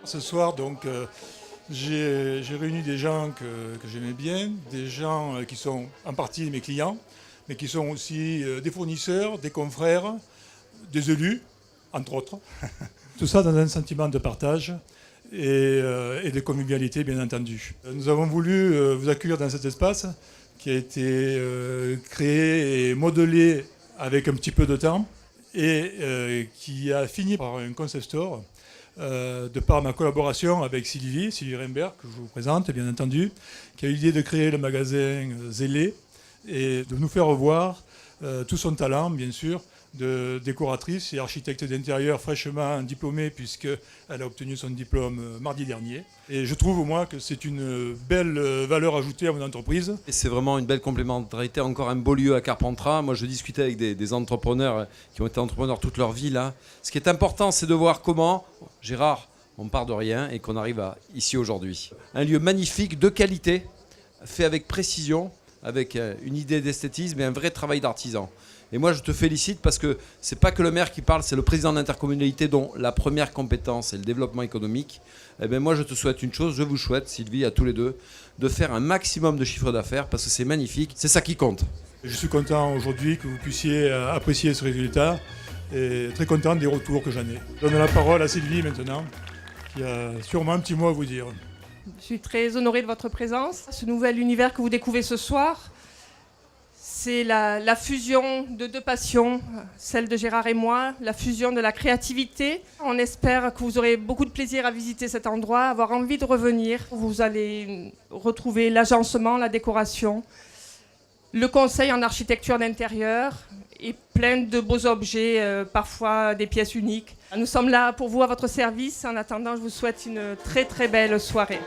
Ce soir, donc, j'ai réuni des gens que j'aimais bien, des gens qui sont en partie mes clients, mais qui sont aussi des fournisseurs, des confrères, des élus, entre autres. Tout ça dans un sentiment de partage et de convivialité, bien entendu. Nous avons voulu vous accueillir dans cet espace qui a été créé et modelé avec un petit peu de temps et qui a fini par un concept store. De par ma collaboration avec Sylvie Reimbert, que je vous présente bien entendu, qui a eu l'idée de créer le magasin Zélé et de nous faire voir tout son talent, bien sûr, de décoratrice et architecte d'intérieur fraîchement diplômée, puisqu'elle a obtenu son diplôme mardi dernier. Et je trouve, moi, que c'est une belle valeur ajoutée à mon entreprise. Et c'est vraiment une belle complémentarité, encore un beau lieu à Carpentras. Moi, je discutais avec des entrepreneurs qui ont été entrepreneurs toute leur vie, là. Ce qui est important, c'est de voir comment, Gérard, on part de rien et qu'on arrive ici aujourd'hui. Un lieu magnifique, de qualité, fait avec précision, avec une idée d'esthétisme et un vrai travail d'artisan. Et moi, je te félicite parce que c'est pas que le maire qui parle, c'est le président de l'intercommunalité dont la première compétence est le développement économique. Eh bien, moi, je te souhaite une chose, je vous souhaite, Sylvie, à tous les deux, de faire un maximum de chiffre d'affaires parce que c'est magnifique, c'est ça qui compte. Je suis content aujourd'hui que vous puissiez apprécier ce résultat et très content des retours que j'en ai. Je donne la parole à Sylvie maintenant, qui a sûrement un petit mot à vous dire. Je suis très honorée de votre présence. Ce nouvel univers que vous découvrez ce soir, c'est la fusion de deux passions, celle de Gérard et moi, la fusion de la créativité. On espère que vous aurez beaucoup de plaisir à visiter cet endroit, avoir envie de revenir. Vous allez retrouver l'agencement, la décoration, le conseil en architecture d'intérieur et plein de beaux objets, parfois des pièces uniques. Nous sommes là pour vous, à votre service. En attendant, je vous souhaite une très très belle soirée.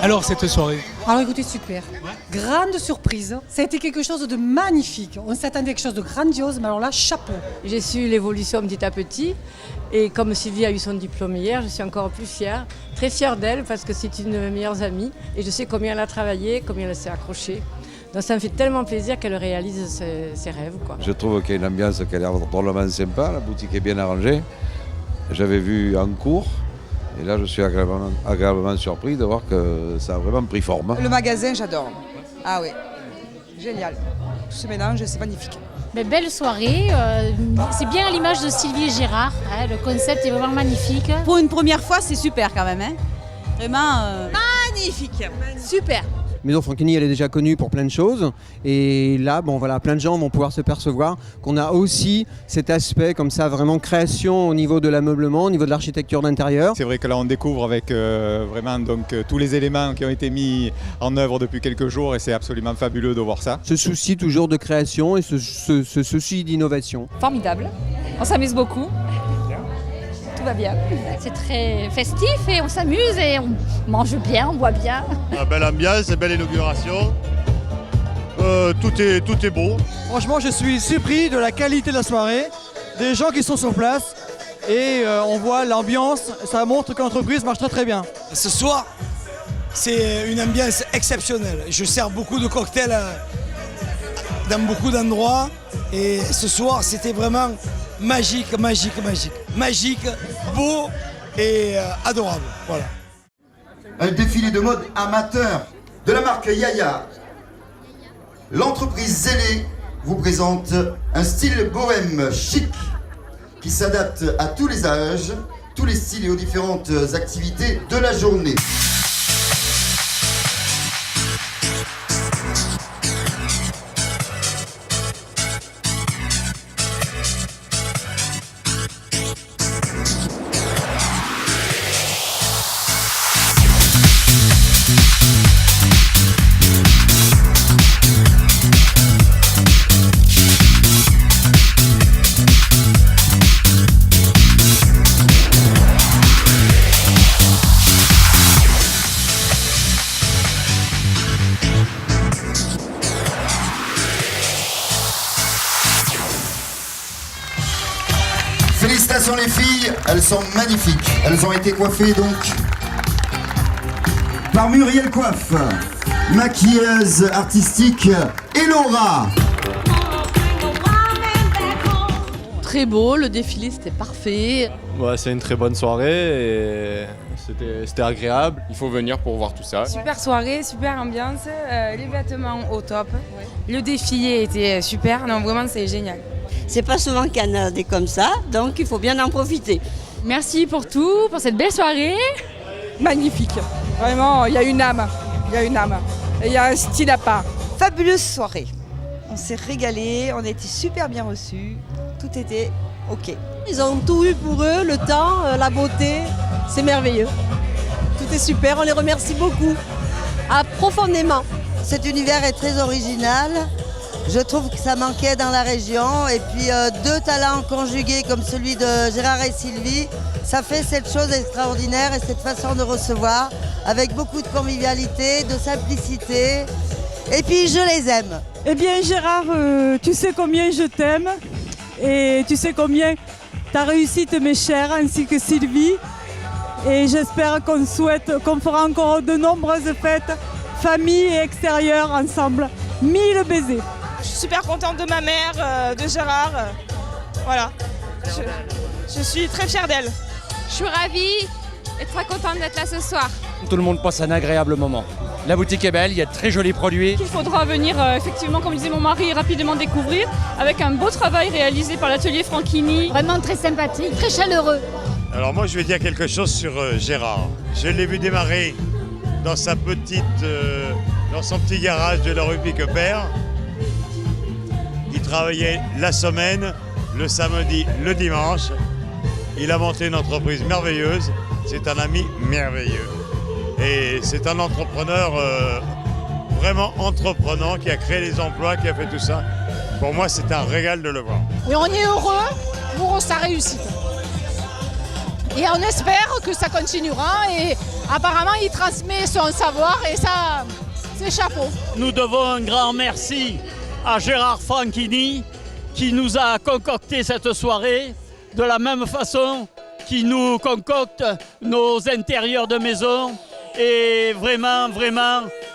Alors cette soirée? Alors écoutez, super. Grande surprise. Ça a été quelque chose de magnifique. On s'attendait à quelque chose de grandiose, mais alors là, chapeau. J'ai su l'évolution petit à petit. Et comme Sylvie a eu son diplôme hier, je suis encore plus fière. Très fière d'elle parce que c'est une de mes meilleures amies. Et je sais combien elle a travaillé, combien elle s'est accrochée. Donc ça me fait tellement plaisir qu'elle réalise ses rêves, quoi. Je trouve qu'il y a une ambiance qui a l'air drôlement sympa. La boutique est bien arrangée. J'avais vu en cours. Et là, je suis agréablement surpris de voir que ça a vraiment pris forme. Le magasin, j'adore. Ah oui, génial. Tout ce mélange, c'est magnifique. Mais belle soirée, c'est bien à l'image de Sylvie et Gérard. Hein, le concept est vraiment magnifique. Pour une première fois, c'est super quand même. Hein. Vraiment magnifique. Super. Maison Franchini, elle est déjà connue pour plein de choses. Et là, bon, voilà, plein de gens vont pouvoir se percevoir qu'on a aussi cet aspect comme ça, vraiment création au niveau de l'ameublement, au niveau de l'architecture d'intérieur. C'est vrai que là, on découvre avec vraiment tous les éléments qui ont été mis en œuvre depuis quelques jours et c'est absolument fabuleux de voir ça. Ce souci toujours de création et ce souci d'innovation. Formidable. On s'amuse beaucoup. Va bien. C'est très festif et on s'amuse et on mange bien, on boit bien. Belle ambiance, belle inauguration. Tout est beau. Franchement, je suis surpris de la qualité de la soirée, des gens qui sont sur place et on voit l'ambiance, ça montre que l'entreprise marche très très bien. Ce soir, c'est une ambiance exceptionnelle. Je sers beaucoup de cocktails dans beaucoup d'endroits et ce soir, c'était vraiment magique, beau et adorable. Voilà. Un défilé de mode amateur de la marque Yaya. L'entreprise Zélé vous présente un style bohème chic qui s'adapte à tous les âges, tous les styles et aux différentes activités de la journée. Félicitations les filles, elles sont magnifiques. Elles ont été coiffées donc par Muriel Coiffe, maquilleuse artistique et Laura. Très beau, le défilé c'était parfait. Ouais, c'est une très bonne soirée et c'était agréable. Il faut venir pour voir tout ça. Super soirée, super ambiance, les vêtements au top. Le défilé était super, non vraiment c'est génial. C'est pas souvent qu'il y en a des comme ça, donc il faut bien en profiter. Merci pour tout, pour cette belle soirée. Magnifique, vraiment, il y a une âme, et il y a un style à part. Fabuleuse soirée, on s'est régalé, on a été super bien reçus, tout était ok. Ils ont tout eu pour eux, le temps, la beauté, c'est merveilleux. Tout est super, on les remercie beaucoup, profondément. Cet univers est très original. Je trouve que ça manquait dans la région et puis deux talents conjugués comme celui de Gérard et Sylvie, ça fait cette chose extraordinaire et cette façon de recevoir avec beaucoup de convivialité, de simplicité et puis je les aime. Eh bien Gérard, tu sais combien je t'aime et tu sais combien ta réussite m'est chère ainsi que Sylvie et j'espère qu'on fera encore de nombreuses fêtes, famille et extérieure ensemble. 1000 baisers. Je suis super contente de ma mère, de Gérard. Voilà. Je suis très fière d'elle. Je suis ravie et très contente d'être là ce soir. Tout le monde passe un agréable moment. La boutique est belle, il y a de très jolis produits. Il faudra venir effectivement, comme disait mon mari, rapidement découvrir avec un beau travail réalisé par l'atelier Franchini. Vraiment très sympathique, très chaleureux. Alors moi je vais dire quelque chose sur Gérard. Je l'ai vu démarrer dans son petit garage de la rue Piquepère. Il travaillait la semaine, le samedi, le dimanche. Il a monté une entreprise merveilleuse. C'est un ami merveilleux. Et c'est un entrepreneur vraiment entreprenant qui a créé les emplois, qui a fait tout ça. Pour moi, c'est un régal de le voir. Et on est heureux pour sa réussite. Et on espère que ça continuera. Et apparemment, il transmet son savoir et ça, c'est chapeau. Nous devons un grand merci à Gérard Franchini qui nous a concocté cette soirée de la même façon qu'il nous concocte nos intérieurs de maison. Et vraiment,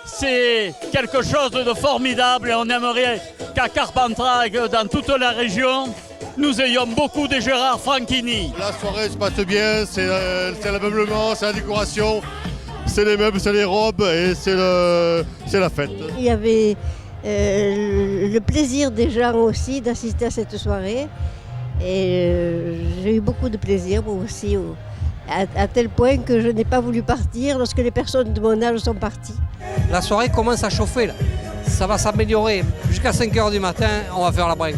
c'est quelque chose de formidable et on aimerait qu'à Carpentras et dans toute la région, nous ayons beaucoup de Gérard Franchini. La soirée se passe bien, c'est l'ameublement, c'est la décoration, c'est les meubles, c'est les robes et c'est la fête. Il y avait le plaisir des gens aussi d'assister à cette soirée et j'ai eu beaucoup de plaisir moi aussi, à tel point que je n'ai pas voulu partir lorsque les personnes de mon âge sont parties. La soirée commence à chauffer là, ça va s'améliorer. Jusqu'à 5h du matin, on va faire la bringue.